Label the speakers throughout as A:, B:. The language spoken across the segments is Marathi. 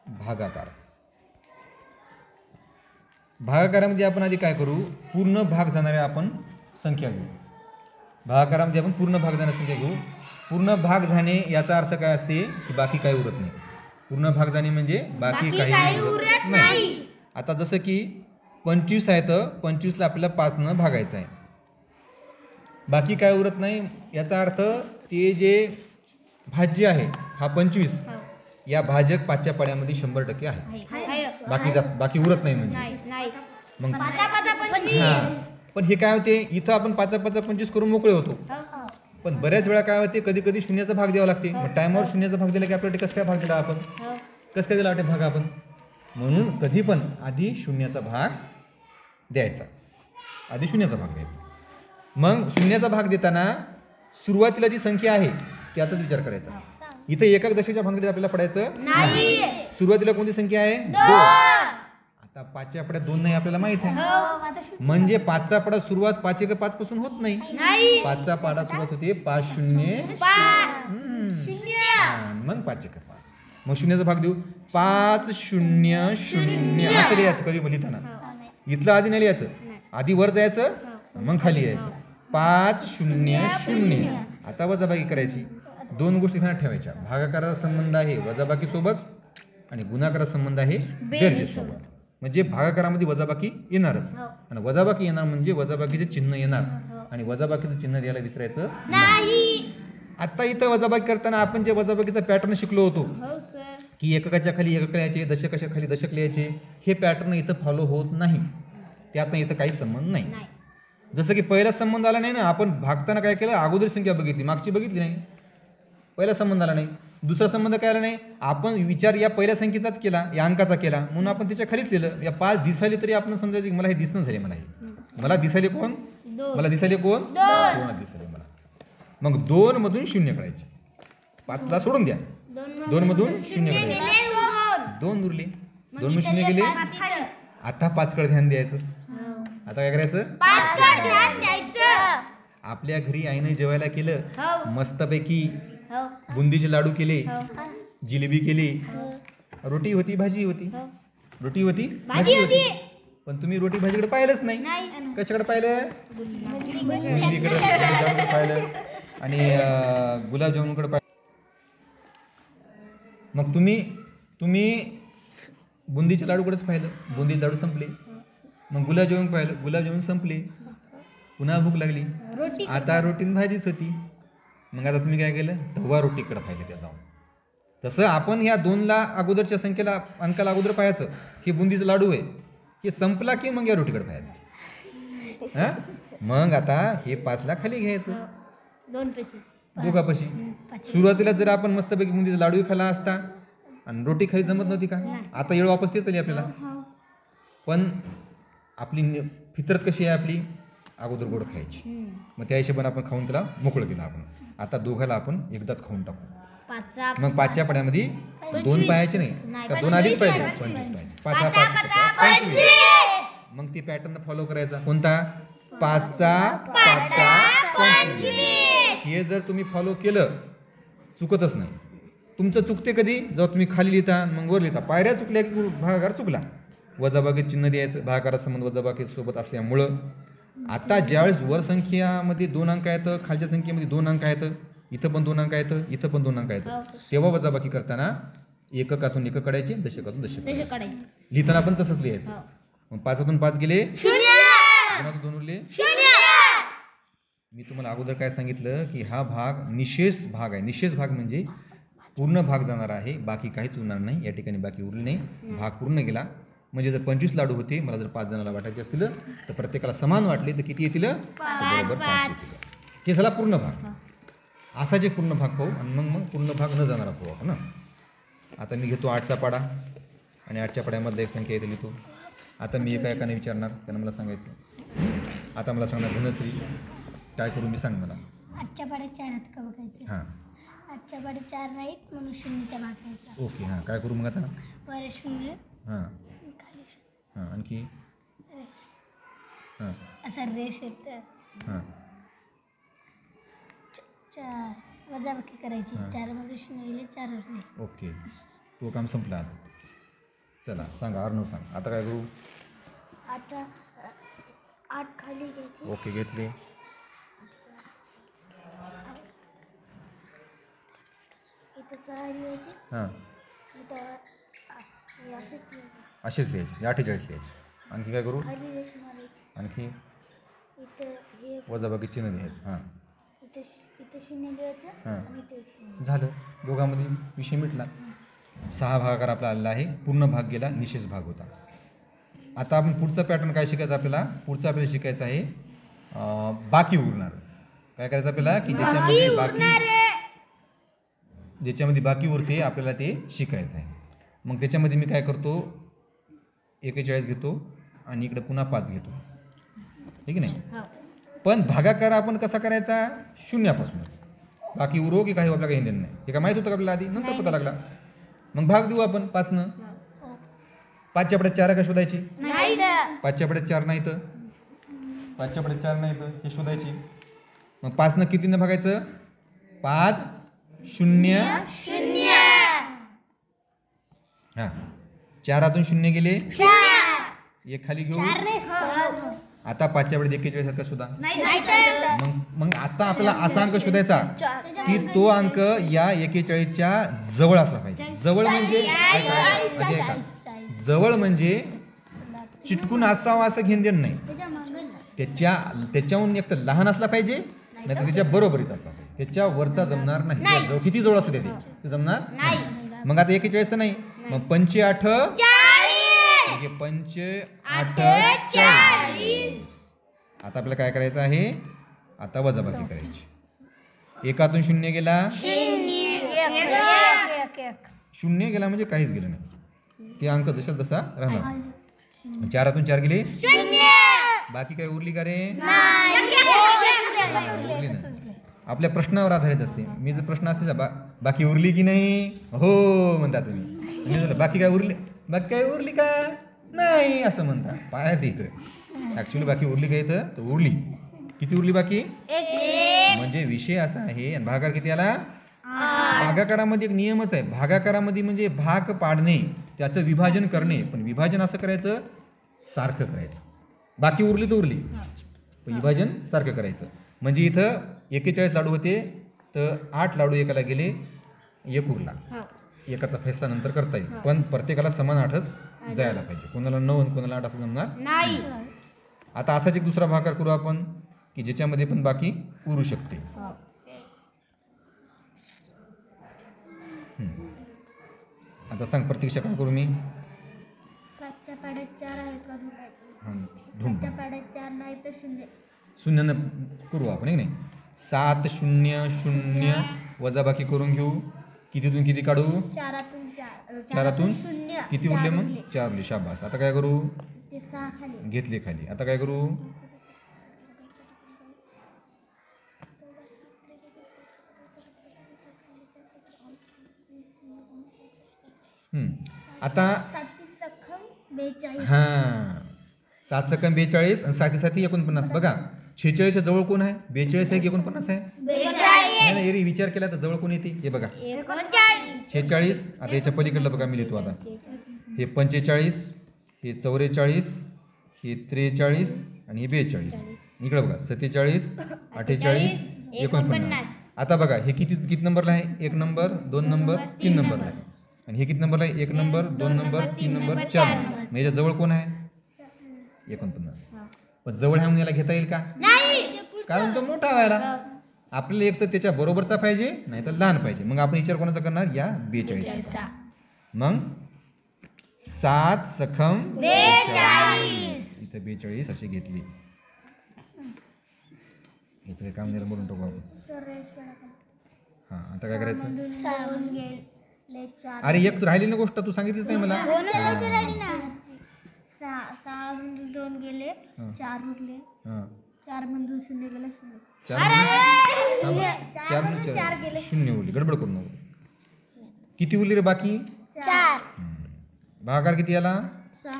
A: भागाकार. भागाकारामध्ये आपण आधी काय करू, पूर्ण भाग जाणाऱ्या आपण संख्या घेऊ. भागाकारामध्ये आपण पूर्ण भाग जाणाऱ्या संख्या घेऊ. पूर्ण भाग जाणे याचा अर्थ काय असते की बाकी काही उरत नाही. पूर्ण भाग जाणे म्हणजे बाकी काही उरत नाही. आता जसं की 25 आहे तर 25ला आपल्याला 5 न भागायचं आहे, बाकी काय उरत नाही. याचा अर्थ ते जे भाज्य आहे हा 25, या भाजक 5च्या पाड्यामध्ये 100% आहे. बाकी उरत नाही म्हणजे मग पण हे काय होते, इथं आपण 5-5-25 करून मोकळे होतो. पण बऱ्याच वेळा काय होते, कधी कधी शून्याचा भाग द्यावा लागते. मग टायमावर शून्याचा भाग दिला की आपल्याला कसं काय भाग दिला आपण, कसं काय दिला वाटते भाग आपण. म्हणून कधी पण आधी शून्याचा भाग द्यायचा, आधी शून्याचा भाग द्यायचा. मग शून्याचा भाग देताना सुरुवातीला जी संख्या आहे त्याचाच विचार करायचा. इथं एकक दशकाच्या भानगडीत आपल्याला पडायचं नाही. सुरुवातीला कोणती संख्या आहे, 2. आता 5च्या पड्यात 2 नाही आपल्याला माहित आहे, म्हणजे 5चा पाडा सुरुवात 5-1-5 पासून होत नाही. 5चा पाडा सुरुवात होते 5-0 मग 5-1-5. मग शून्याचा भाग देऊ, 5-0-0 असं लिहायचं. कधी लिहिताना इथलं आधी नाही लिहायचं, आधी वर जायचं मग खाली यायचं. 5-0-0. आता वजाबाकी करायची. 2 गोष्टी ध्यानात ठेवायच्या, भागाकाराचा संबंध आहे वजाबाकी सोबत आणि गुणाकाराचा संबंध आहे बेरजेस सोबत. म्हणजे भागाकारामध्ये वजाबाकी येणारच आणि वजाबाकी येणार म्हणजे वजाबाकीचे चिन्ह येणार आणि वजाबाकीचं चिन्ह द्यायला विसरायचं नाही. आता इथं वजाबाकी करताना आपण जे वजाबाकीचा पॅटर्न शिकलो होतो की एककाच्या खाली एकक लिहायचे, दशकाच्या खाली दशक लिहायचे, हे पॅटर्न इथं फॉलो होत नाही. त्याचा इथं काही संबंध नाही. जसं की पहिला संबंध आला नाही ना, आपण भागताना काय केलं, अगोदर संख्या बघितली, मागची बघितली नाही, पहिला संबंध आला नाही. दुसरा संबंध काय आला नाही, आपण विचार या पहिल्या संख्येचाच केला, या अंकाचा केला, म्हणून आपण त्याच्या खालीच लिहिलं. या 5 दिसायले तरी आपण समजायचं की मला हे दिसणं झाले, मला दिसायले कोण, मला दिसायले कोण, 2 दिसायले मला. मग 2 मधून 0 काढायचे, 5ला सोडून द्या, 2 मधून 0 काढायचे, 2 उरले, 2 मधून 0 गेले. आता 5 कडे ध्यान द्यायचं. आता काय करायचं, 5 कडे ध्यान द्यायचं. आपल्या घरी आईने जेवायला केलं, मस्तपैकी बुंदीचे लाडू केले, जिलेबी केली, रोटी होती, भाजी होती, रोटी होती, भाजी होती. पण तुम्ही रोटी भाजीकडे पाहिलंच नाही. कशाकडे पाहिलं, बुंदीकडे पाहिलं आणि गुलाबजामुनकडे पाहिलं. मग तुम्ही बुंदीच्या लाडूकडेच पाहिलं, बुंदीचे लाडू संपले. मग गुलाबजामुन पाहिलं, गुलाबजामुन संपले. पुन्हा भूक लागली, आता रोटीन भाजीच होती. मग आता तुम्ही काय केलं, तेव्हा रोटीकडे पाहिलं त्या जाऊन. तसं आपण ह्या 2ला अगोदरच्या संख्येला अंकाला अगोदर पाहायचं, हे बुंदीचं लाडू आहे, हे संपला की मग या रोटीकडे पाहायचं. मग आता हे 5ला खाली घ्यायचं, 2 पैसे दोघापाशी. सुरुवातीला जर आपण मस्तपैकी बुंदीचा लाडू खाला असता आणि रोटी खाली जमत नव्हती का, आता येळ वापस तेच आली आपल्याला. पण आपली फितरत कशी आहे, आपली अगोदर गोड खायची. मग त्या हिशोबाने आपण खाऊन त्याला मोकळं केलं आपण. आता दोघाला आपण एकदाच खाऊन टाकू. मग 5च्या पाड्यामध्ये 2 पाहायचे नाही का, 2 आधीच पाहिजे, 25 पाहिजे. मग ती पॅटर्न फॉलो करायचा, कोणता, 5चा 25. हे जर तुम्ही फॉलो केलं चुकतच नाही. तुमचं चुकते कधी, जेव्हा तुम्ही खाली लिहिता मग वर लिहिता. पायऱ्या चुकल्या की भागाकार चुकला. वजाबाकी चिन्ह द्यायचं, भागाकाराचा संबंध वजाबाकी सोबत असल्यामुळं. आता ज्यावेळेस वर संख्यामध्ये 2 अंक आहेत, खालच्या संख्येमध्ये 2 अंक आहेत, इथं पण 2 अंक आहेत, इथं पण 2 अंक आहेत, तेव्हा वजाबाकी करताना एककातून एकक काढायचे, दशकातून दशक काढायचे. लिहिताना पण तसंच लिहायचं. मग 5तून 5 गेले 0, 2 उरले 0. मी तुम्हाला अगोदर काय सांगितलं की हा भाग निशेष भाग आहे. निशेष भाग म्हणजे पूर्ण भाग जाणार आहे, बाकी काहीच उरणार नाही. या ठिकाणी बाकी उरले नाही, भाग पूर्ण गेला. म्हणजे जर 25 लाडू होते, मला जर 5 जणांना वाटायचे असतील तर प्रत्येकाला समान वाटले तर किती येतील, बरोबर 5 येतील. हे झाला पूर्ण भाग. असाच एक पूर्ण भाग पाहू आणि मग पूर्ण भाग न जाणारा पाहू आपण ना. आता मी घेतो 8चा पाडा आणि 8च्या पाड्यामध्ये एक संख्या येते लिहितो. आता मी एकाने विचारणार, त्यानं मला सांगायचं. आता मला सांगणार धनश्री काय करू, मी सांग मला.
B: 8च्या पाड्यात 4 आहेत का बघायचं.
A: हां,
B: 8च्या पाड्यात 4 नाहीत म्हणून 0च्या भागायचा.
A: ओके. हां, काय करू मग आता,
B: वर 0,
A: हां हां, आणखी
B: रेष,
A: हां
B: असं रेष येतं.
A: हां,
B: 4 वजाबाकी करायची, 4 मध्ये 0 गेले, 4 उरले.
A: ओके. तो काम संपला. चला सांगा अर्णव सांग आता काय करू.
B: आता 8 खाली घ्यायची.
A: ओके घेतले.
B: इथं 6 लिहायची.
A: हां
B: इथं हे असंच लिहायचं.
A: असेच लिहायचे 48 लिहायचे. आणखी काय करू.
B: खाली रेष मारायची.
A: आणखी
B: इथं हे
A: वजाबाकी चिन्ह लिहायचं. हां
B: इथं इथं 0 लिहायचं
A: हां
B: आणि इथं 1 0.
A: झालं. दोघांमध्ये विषय मिटला. 6 भागाकार आपला आलेला आहे. पूर्ण भाग गेला, निशेष भाग होता. आता आपण पुढचा पॅटर्न काय शिकायचं आपल्याला. पुढचं आपल्याला शिकायचं आहे बाकी उरणार. काय करायचं आपल्याला की ज्याच्यामध्ये बाकी उरते आपल्याला ते शिकायचं आहे. मग त्याच्यामध्ये मी काय करतो 41 घेतो आणि इकडे पुन्हा 5 घेतो. ठीक आहे नाही. पण भागाकार आपण कसा करायचा शून्यापासूनच. बाकी उरो की काही आपल्याला काही देणं नाही. हे काय माहीत होतं का आपल्याला आधी नंतर पता लागला. मग भाग देऊ आपण 5नं. 5च्या पड्यात 4 का शोधायची. 5च्या पड्यात 4 नाही तर 5च्या पड्यात 4 नाही तर हे शोधायची. मग 5नं कितीनं भागायचं 5 0 हां 4 0 गेले 1 खाली घेऊ. आता 5च्या पड्यात 41 सारखा शोधा. मग आता आपल्याला असा अंक शोधायचा की तो अंक या 41च्या जवळ असला पाहिजे. जवळ म्हणजे जवळ म्हणजे चिटकून असावा असं घेणं देणं नाही. त्याच्याहून एक तर लहान असला पाहिजे नाही तर त्याच्या बरोबरीच असला पाहिजे. त्याच्या वरचा जमणार नाही. किती जवळ असू दे ते जमणार नाही. मग आता 41 तर नाही मग 5 8 म्हणजे 5 8 40. आता आपल्याला काय करायचं आहे आता वजाबाकी करायची. 1 0 गेला 0 गेला म्हणजे काहीच गेलं नाही. ते अंक जसा तसा राहणार. 4 4 गेले बाकी काय उरली का रे. उरली ना. आपल्या प्रश्नावर आधारित असते. मी जर प्रश्न असेल बाकी उरली की नाही हो म्हणता तुम्ही. बाकी काय उरली बाकी काय उरली का नाही असं म्हणता. पायाच इथं ॲक्च्युली बाकी उरली का इथं तर उरली. किती उरली बाकी म्हणजे विषय असा आहे. आणि भागाकार किती आला. भागाकारामध्ये एक नियमच आहे. भागाकारामध्ये म्हणजे भाग पाडणे त्याचं विभाजन करणे. पण विभाजन असं करायचं सारखं करायचं. बाकी उरली तर उरली पण विभाजन सारखं करायचं. म्हणजे इथं 41 लाडू होते तर 8 लाडू एकाला गेले 1 उरला. एकाचा फैसला नंतर करता येईल पण प्रत्येकाला समान 8च जायला पाहिजे. कोणाला 9 आणि कोणाला 8 असं जमणार नाही. आता असाच एक दुसरा भागाकार करू आपण की ज्याच्यामध्ये पण बाकी उरू शकते. आता सांग प्रतीक्षा काय करू मी.
B: 7च्या पाड्यात 4 आहे का.
A: हां
B: 7च्या पाड्यात 4 नाही तर 0.
A: शून्यानं करू आपण नाही. 7 0 0 वजाबाकी करून घेऊ. कितीतून किती काढू 4तून किती उरले मग 4 उरले. शाबास. आता काय करू
B: ते 6 खाली
A: घेतले खाली. आता काय करू आता
B: 42
A: हां 7 सकम 42 आणि 7 7 49. बघा 46 जवळ कोण आहे 42 आहे की 49 आहे. नाही एरी विचार केला तर जवळ कोण येते हे बघा 46. आता याच्या पलीकडलं बघा मी लिहितो आता. हे 45 हे 44 हे 43 आणि हे 42. इकडे बघा 47 48 49. आता बघा हे किती नंबरला आहे 1 नंबर 2 नंबर 3 नंबरला आहे. आणि हे किती नंबरला आहे 1 नंबर 2 नंबर 3 नंबर 4 नंबर. मग याच्या जवळ कोण आहे 49. पण जवळ आहे म्हणून याला घेता येईल का कारण तो मोठा व्हायला. आपल्याला एक तर त्याच्या बरोबरचा पाहिजे नाही तर लहान पाहिजे. मग आपण विचार कोणाचा करणार या 42. मग 7 सखम 42 इथं 42 अशी घेतली. याचं काही काम नाही बोलून टाकू आपण. हां आता काय करायचं. अरे एक राहिली ना गोष्ट तू सांगितलीच नाही मला.
B: 6 बिंदू 2 गेले 4 उरले. 4 बिंदू 0 गेले 0.
A: 4 गेले 0 उरली. गडबड करू नको. किती उरली रे बाकी
B: 4.
A: भागाकार किती आला
B: 6.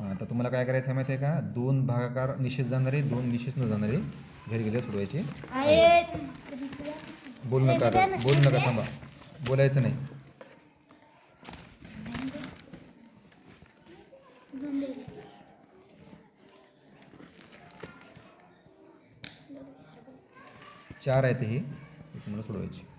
A: हां आता तुम्हाला काय करायचं आहे माहिती आहे का. 2 भागाकार निशेष जाणारे 2 निशेष न जाणारे घरी गेले सोडवायचे. बोलू नका थांबा बोलायचं नाही. 4 आहेत हे तुम्हाला सोडवायचे.